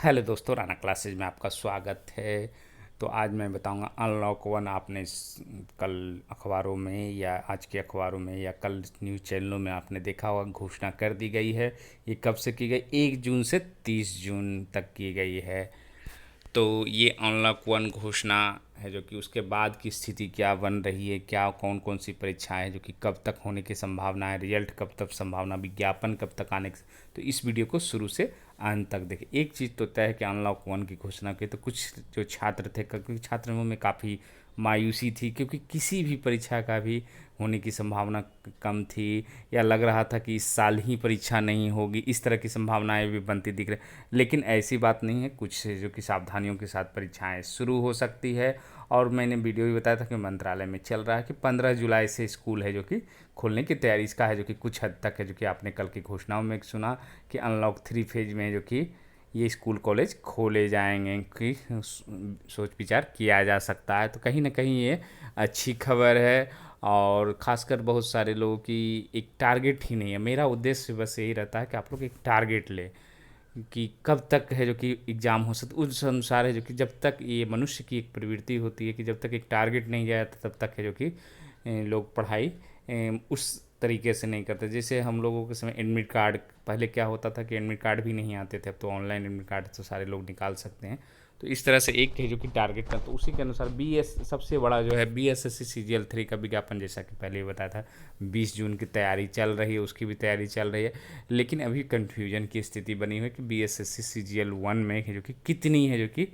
Hello दोस्तों, Rana classes में आपका स्वागत है। तो आज मैं बताऊंगा अनलॉक वन। आपने कल अखबारों में या आज के अखबारों में या कल न्यूज़ चैनलों में आपने देखा होगा, घोषणा कर दी गई है। ये कब से की गई? 1 जून से 30 जून तक की गई है। तो ये अनलॉक वन घोषणा है, जो कि उसके बाद की स्थिति क्या बन रही है, क्या कौन कौन सी परीक्षाएं हैं, जो कि कब तक होने की संभावना है, रिजल्ट कब तक संभावना, विज्ञापन कब तक आने की। तो इस वीडियो को शुरू से अंत तक देखें। एक चीज़ तो तय है कि अनलॉक वन की घोषणा की तो कुछ जो छात्र थे, क्योंकि छात्रों में काफ़ी मायूसी थी, क्योंकि किसी भी परीक्षा का भी होने की संभावना कम थी, या लग रहा था कि इस साल ही परीक्षा नहीं होगी, इस तरह की संभावनाएं भी बनती दिख रही। लेकिन ऐसी बात नहीं है, कुछ जो कि सावधानियों के साथ परीक्षाएं शुरू हो सकती है। और मैंने वीडियो भी बताया था कि मंत्रालय में चल रहा है कि 15 जुलाई से स्कूल है जो कि खोलने की तैयारी इसका है, जो कि कुछ हद तक है, जो कि आपने कल की घोषणाओं में सुना कि अनलॉक 3 फेज में जो कि ये स्कूल कॉलेज खोले जाएंगे, कि सोच विचार किया जा सकता है। तो कहीं ना कहीं ये अच्छी खबर है। और ख़ासकर बहुत सारे लोगों की एक टारगेट ही नहीं है। मेरा उद्देश्य बस यही रहता है कि आप लोग एक टारगेट ले कि कब तक है जो कि एग्ज़ाम हो सकता, उस अनुसार है जो कि जब तक ये मनुष्य की एक प्रवृत्ति होती है कि जब तक एक टारगेट नहीं जाता तब तक है जो कि लोग पढ़ाई उस तरीके से नहीं करते। जैसे हम लोगों के समय एडमिट कार्ड, पहले क्या होता था कि एडमिट कार्ड भी नहीं आते थे, अब तो ऑनलाइन एडमिट कार्ड तो सारे लोग निकाल सकते हैं। तो इस तरह से एक है जो कि टारगेट का, तो उसी के अनुसार बी एस सबसे बड़ा जो है BSSC CGL 3 का विज्ञापन, जैसा कि पहले ही बताया था, 20 जून की तैयारी चल रही है, उसकी भी तैयारी चल रही है। लेकिन अभी कन्फ्यूजन की स्थिति बनी हुई है कि BSSC CGL 1 में है जो कि कितनी है जो कि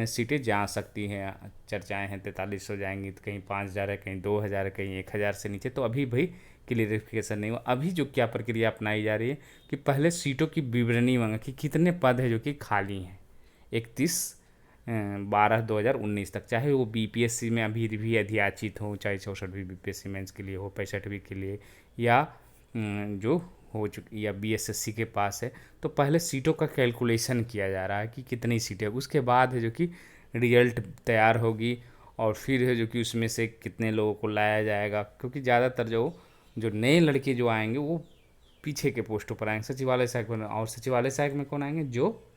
सीटें जा सकती हैं। चर्चाएं हैं 4300 जाएंगी, तो कहीं 5000 है, कहीं 2000 है, कहीं 1000 से नीचे। तो अभी भाई क्लियरिफिकेशन नहीं हुआ। अभी जो क्या प्रक्रिया अपनाई जा रही है कि पहले सीटों की विवरणी मांगा कि कितने पद है जो कि खाली हैं 31/12/2019 तक, चाहे वो BPSC में अभी भी अधियाचित हो, चाहे 64वीं BPSC मेंस के लिए हो, 65वीं के लिए, या जो हो चुकी या BSSC के पास है। तो पहले सीटों का कैलकुलेशन किया जा रहा है कि कितनी सीटें, उसके बाद है जो कि रिजल्ट तैयार होगी। और फिर है जो कि उसमें से कितने लोगों को लाया जाएगा, क्योंकि ज़्यादातर जो जो नए लड़के जो आएंगे वो पीछे के पोस्टों पर आएंगे, सचिवालय सहायक में। और सचिवालय सहायक में कौन आएंगे? जो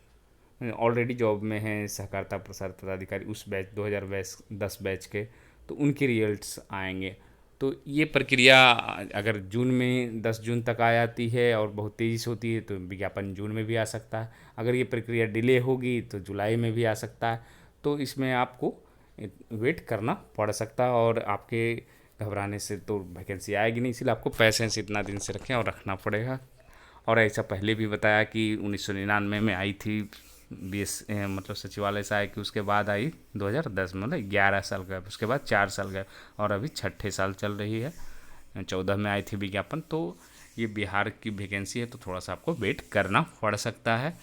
ऑलरेडी जॉब में हैं, सहकारिता प्रसार पदाधिकारी, उस बैच 2010 बैच के, तो उनके रिजल्ट्स आएंगे। तो ये प्रक्रिया अगर जून में 10 जून तक आ जाती है और बहुत तेज़ी से होती है तो विज्ञापन जून में भी आ सकता है। अगर ये प्रक्रिया डिले होगी तो जुलाई में भी आ सकता है। तो इसमें आपको वेट करना पड़ सकता है, और आपके घबराने से तो वैकेंसी आएगी नहीं, इसलिए आपको पैसेंस इतना दिन से रखें और रखना पड़ेगा। और ऐसा पहले भी बताया कि 1999 में आई थी मतलब सचिवालय से आई, कि उसके बाद आई 2010 में, मतलब 11 साल गए, उसके बाद 4 साल गए, और अभी छठे साल चल रही है। 2014 में आई थी विज्ञापन। तो ये बिहार की वैकेंसी है, तो थोड़ा सा आपको वेट करना पड़ सकता है।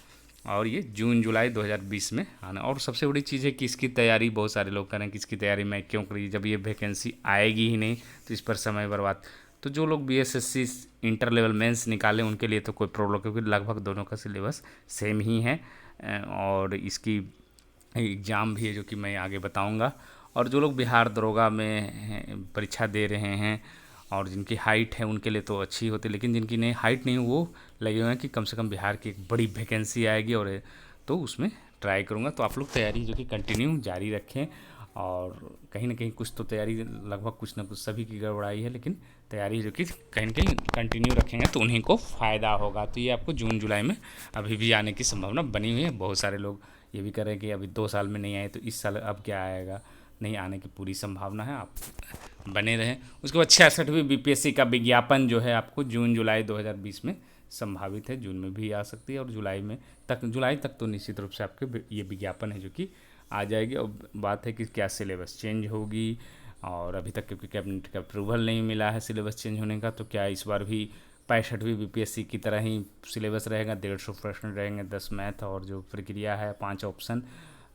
और ये जून जुलाई 2020 में आना। और सबसे बड़ी चीज़ है कि इसकी तैयारी बहुत सारे लोग करें कि इसकी तैयारी मैं क्यों करी, जब ये वैकेंसी आएगी ही नहीं तो इस पर समय बर्बाद। तो जो लोग BSSC इंटर लेवल मेंस निकालें उनके लिए तो कोई प्रॉब्लम, क्योंकि लगभग दोनों का सिलेबस सेम ही है। और इसकी एग्ज़ाम भी है जो कि मैं आगे बताऊंगा। और जो लोग बिहार दरोगा में परीक्षा दे रहे हैं और जिनकी हाइट है उनके लिए तो अच्छी होती है, लेकिन जिनकी नहीं हाइट नहीं, वो लगे हुए हैं कि कम से कम बिहार की एक बड़ी वैकेंसी आएगी, और तो उसमें ट्राई करूँगा। तो आप लोग तैयारी जो कि कंटिन्यू जारी रखें। और कहीं ना कहीं कुछ तो तैयारी, लगभग कुछ ना कुछ सभी की गड़बड़ाई है, लेकिन तैयारी जो कि कहीं ना कहीं कंटिन्यू रखेंगे तो उन्हीं को फ़ायदा होगा। तो ये आपको जून जुलाई में अभी भी आने की संभावना बनी हुई है। बहुत सारे लोग ये भी करें कि अभी 2 साल में नहीं आए तो इस साल अब क्या आएगा, नहीं आने की पूरी संभावना है। आप बने रहें। उसके बाद 66वीं BPSC का विज्ञापन जो है आपको जून जुलाई 2020 में संभावित है, जून में भी आ सकती है, और जुलाई तक तो निश्चित रूप से आपके ये विज्ञापन है जो कि आ जाएगी। और बात है कि क्या सिलेबस चेंज होगी, और अभी तक क्योंकि कैबिनेट का अप्रूवल नहीं मिला है सिलेबस चेंज होने का, तो क्या इस बार भी 65वीं BPSC की तरह ही सिलेबस रहेगा, 150 प्रश्न रहेंगे, 10 मैथ, और जो प्रक्रिया है 5 ऑप्शन,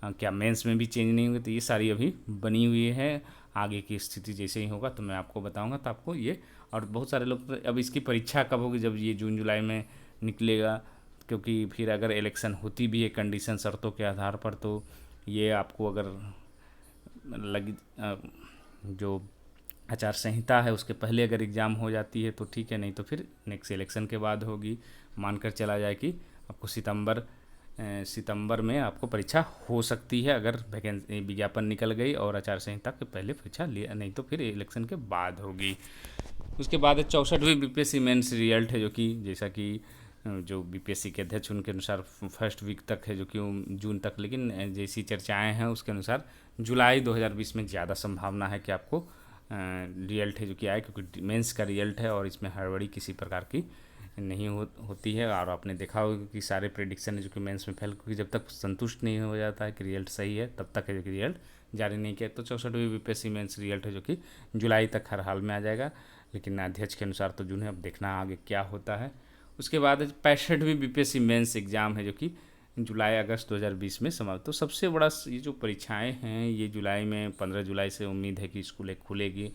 क्या मेंस में भी चेंज नहीं होंगे? तो ये सारी अभी बनी हुई है। आगे की स्थिति जैसे ही होगा तो मैं आपको बताऊंगा, तो आपको ये। और बहुत सारे लोग अब इसकी परीक्षा कब होगी, जब ये जून जुलाई में निकलेगा, क्योंकि फिर अगर इलेक्शन होती भी है कंडीशन शर्तों के आधार पर, तो ये आपको अगर लगी जो आचार संहिता है उसके पहले अगर एग्ज़ाम हो जाती है तो ठीक है, नहीं तो फिर नेक्स्ट इलेक्शन के बाद होगी। मानकर चला जाए कि आपको सितंबर सितंबर में आपको परीक्षा हो सकती है, अगर वैकेंसी विज्ञापन निकल गई और आचार संहिता के पहले परीक्षा लिया, नहीं तो फिर इलेक्शन के बाद होगी। उसके बाद 64वीं बीपीएससी मेंस रिजल्ट है, जो कि जैसा कि जो बीपीएससी के अध्यक्ष उनके अनुसार फर्स्ट वीक तक है, जो कि जून तक, लेकिन जैसी चर्चाएं हैं उसके अनुसार जुलाई 2020 में ज़्यादा संभावना है कि आपको रिजल्ट है जो कि आए, क्योंकि मेंस का रिजल्ट है और इसमें हड़बड़ी किसी प्रकार की नहीं होती है। और आपने देखा होगा कि सारे प्रेडिक्शन है जो कि मेंस में फेल, क्योंकि जब तक संतुष्ट नहीं हो जाता है कि रिजल्ट सही है तब तक है जो कि रिजल्ट जारी नहीं किया। तो 64वीं बीपीएससी मेंस रिजल्ट है जो कि जुलाई तक हर हाल में आ जाएगा, लेकिन अध्यक्ष के अनुसार तो जून है, अब देखना आगे क्या होता है। उसके बाद 65वीं बीपीएससी मेंस एग्ज़ाम है जो कि जुलाई अगस्त 2020 में समाप्त। तो सबसे बड़ा ये जो परीक्षाएं हैं ये जुलाई में 15 जुलाई से उम्मीद है कि स्कूलें खुलेगी।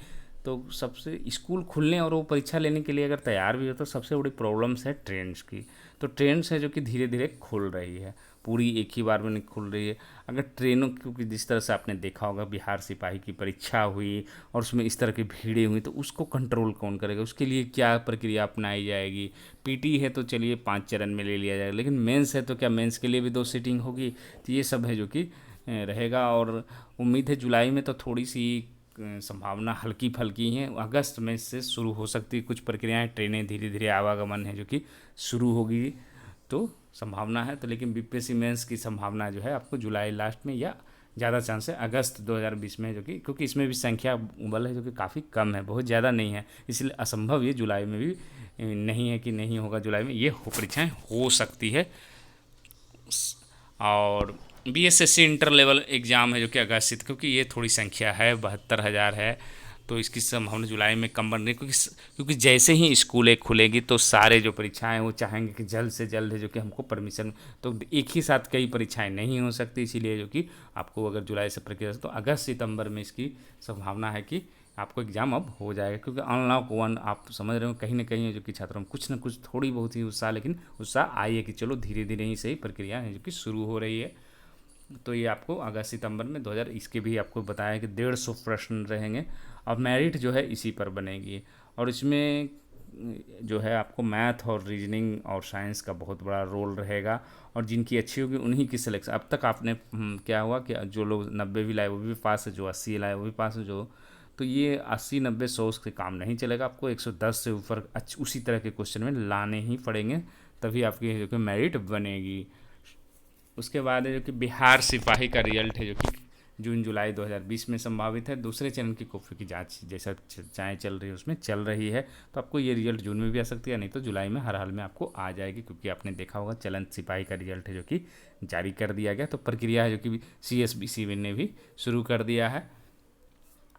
तो सबसे स्कूल खुलने और वो परीक्षा लेने के लिए अगर तैयार भी हो तो सबसे बड़ी प्रॉब्लम्स है ट्रेन्स की। तो ट्रेन्स है जो कि धीरे धीरे खुल रही है, पूरी एक ही बार में नहीं खुल रही है। अगर ट्रेनों, क्योंकि जिस तरह से आपने देखा होगा बिहार सिपाही की परीक्षा हुई और उसमें इस तरह की भीड़ें हुई, तो उसको कंट्रोल कौन करेगा, उसके लिए क्या प्रक्रिया अपनाई जाएगी। पीटी है तो चलिए 5 चरण में ले लिया जाएगा, लेकिन मेंस है तो क्या मेंस के लिए भी 2 सीटिंग होगी। तो ये सब है जो कि रहेगा। और उम्मीद है जुलाई में तो थोड़ी सी संभावना हल्की फल्की हैं, अगस्त में से शुरू हो सकती है कुछ प्रक्रियाएं, ट्रेनें धीरे धीरे आवागमन है जो कि शुरू होगी, तो संभावना है। तो लेकिन बीपीएससी मेंस की संभावना जो है आपको जुलाई लास्ट में या ज़्यादा चांस है अगस्त 2020 में, जो कि क्योंकि इसमें भी संख्या बल है जो कि काफ़ी कम है, बहुत ज़्यादा नहीं है, इसलिए असंभव ये जुलाई में भी नहीं है कि नहीं होगा। जुलाई में ये परीक्षाएँ हो सकती है। और बीएसएससी इंटर लेवल एग्ज़ाम है जो कि अगस्त, क्योंकि ये थोड़ी संख्या है 72,000 है, तो इसकी संभावना जुलाई में कम बन रही है, क्योंकि जैसे ही स्कूलें खुलेगी तो सारे जो परीक्षाएं वो चाहेंगे कि जल्द से जल्द है जो कि हमको परमिशन, तो एक ही साथ कई परीक्षाएं नहीं हो सकती, इसीलिए जो कि आपको अगर जुलाई से प्रक्रिया तो अगस्त सितंबर में इसकी संभावना है कि आपको एग्ज़ाम अब हो जाएगा। क्योंकि अनलॉक 1 आप समझ रहे हो कहीं ना कहीं है जो कि छात्रों में कुछ ना कुछ थोड़ी बहुत ही उत्साह, लेकिन उत्साह आई है कि चलो धीरे धीरे ही सही प्रक्रिया है जो कि शुरू हो रही है। तो ये आपको अगस्त सितंबर में 2000 इसके भी आपको बताया कि 150 प्रश्न रहेंगे। अब मेरिट जो है इसी पर बनेगी, और इसमें जो है आपको मैथ और रीजनिंग और साइंस का बहुत बड़ा रोल रहेगा, और जिनकी अच्छी होगी उन्हीं की सिलेक्शन। अब तक आपने क्या हुआ कि जो लोग 90 भी लाए वो भी पास है, जो 80 लाए वो भी पास है, जो तो ये 80 90 100 से काम नहीं चलेगा, आपको 110 से ऊपर उसी तरह के क्वेश्चन में लाने ही पड़ेंगे, तभी आपकी जो कि मेरिट बनेगी। उसके बाद है जो कि बिहार सिपाही का रिजल्ट है जो कि जून जुलाई 2020 में संभावित है। दूसरे चरण की कॉपी की जांच जैसा चर्चाएँ चल रही है उसमें चल रही है, तो आपको ये रिजल्ट जून में भी आ सकती है, नहीं तो जुलाई में हर हाल में आपको आ जाएगी, क्योंकि आपने देखा होगा चलन सिपाही का रिजल्ट है जो कि जारी कर दिया गया। तो प्रक्रिया है जो कि CSBC ने भी शुरू कर दिया है।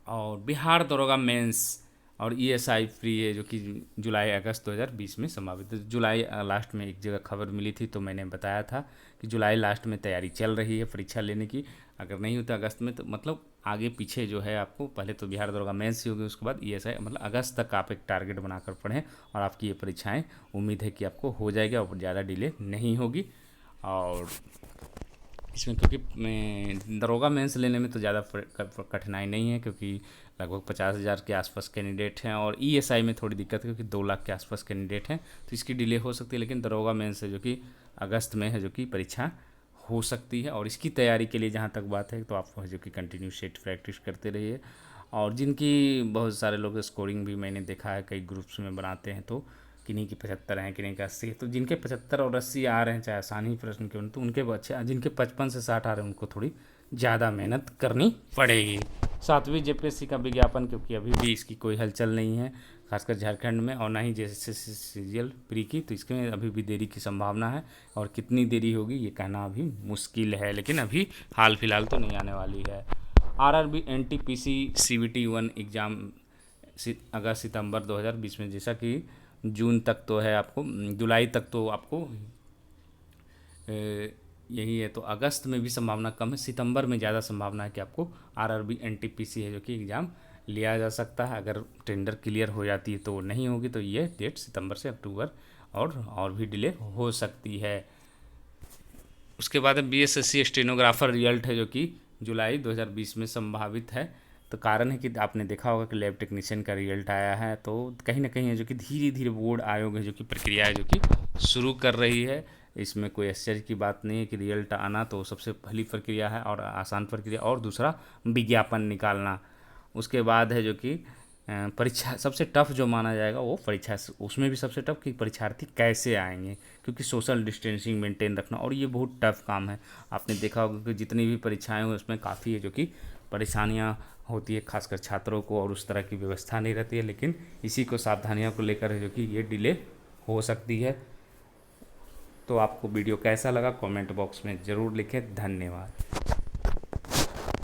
और बिहार दरोगा मेंस और ESI फ्री है जो कि जुलाई अगस्त 2020 में संभावित है। जुलाई लास्ट में एक जगह खबर मिली थी तो मैंने बताया था कि जुलाई लास्ट में तैयारी चल रही है परीक्षा लेने की, अगर नहीं होता अगस्त में तो मतलब आगे पीछे जो है आपको पहले तो बिहार दरोगा मेंस ही होगी, उसके बाद ESI, मतलब अगस्त तक आप एक टारगेट बनाकर पढ़ें और आपकी ये परीक्षाएँ उम्मीद है कि आपको हो जाएगा और ज़्यादा डिले नहीं होगी। और इसमें क्योंकि दरोगा मेंस लेने में तो ज़्यादा कठिनाई नहीं है, क्योंकि लगभग 50,000 के आसपास कैंडिडेट हैं, और ESI में थोड़ी दिक्कत है क्योंकि 2 लाख के आसपास कैंडिडेट हैं, तो इसकी डिले हो सकती है। लेकिन दरोगा मेंस है जो कि अगस्त में है जो कि परीक्षा हो सकती है, और इसकी तैयारी के लिए जहाँ तक बात है तो आप जो कि कंटिन्यू सेट प्रैक्टिस करते रहिए। और जिनकी बहुत सारे लोग स्कोरिंग भी मैंने देखा है कई ग्रुप्स में बनाते हैं, तो किन्हीं की 75 हैं, किन्हीं का 80, तो जिनके 75 और 80 आ रहे हैं चाहे आसान ही प्रश्न क्यों, तो उनके अच्छे, जिनके 55 से 60 आ रहे हैं उनको थोड़ी ज़्यादा मेहनत करनी पड़ेगी। 7वीं JPSC का विज्ञापन, क्योंकि अभी भी इसकी कोई हलचल नहीं है खासकर झारखंड में, और ना ही जैसे सीरियल प्री की, तो इसमें अभी भी देरी की संभावना है, और कितनी देरी होगी ये कहना अभी मुश्किल है, लेकिन अभी हाल फिलहाल तो नहीं आने वाली है। RRB NTPC CBT 1 एग्ज़ाम अगस्त सितंबर 2020 में, जैसा कि जून तक तो है आपको, जुलाई तक तो आपको यही है, तो अगस्त में भी संभावना कम है, सितंबर में ज़्यादा संभावना है कि आपको RRB NTPC है जो कि एग्ज़ाम लिया जा सकता है। अगर टेंडर क्लियर हो जाती है तो नहीं होगी, तो ये डेट सितंबर से अक्टूबर और भी डिले हो सकती है। उसके बाद BSSC स्टेनोग्राफर रिजल्ट है जो कि जुलाई 2020 में संभावित है। तो कारण है कि आपने देखा होगा कि लैब टेक्नीशियन का रिजल्ट आया है, तो कहीं ना कहीं है जो कि धीरे धीरे बोर्ड आयोग है जो कि प्रक्रिया है जो कि शुरू कर रही है। इसमें कोई आश्चर्य की बात नहीं है कि रिजल्ट आना तो सबसे पहली प्रक्रिया है और आसान प्रक्रिया, और दूसरा विज्ञापन निकालना। उसके बाद है जो कि परीक्षा सबसे टफ जो माना जाएगा वो परीक्षा, उसमें भी सबसे टफ कि परीक्षार्थी कैसे आएंगे, क्योंकि सोशल डिस्टेंसिंग मेंटेन रखना, और ये बहुत टफ काम है। आपने देखा होगा कि जितनी भी परीक्षाएं हुई उसमें काफ़ी है जो कि परेशानियां होती है, खासकर छात्रों को, और उस तरह की व्यवस्था नहीं रहती है। लेकिन इसी को सावधानियों को लेकर है जो कि ये डिले हो सकती है। तो आपको वीडियो कैसा लगा कमेंट बॉक्स में ज़रूर लिखें। धन्यवाद।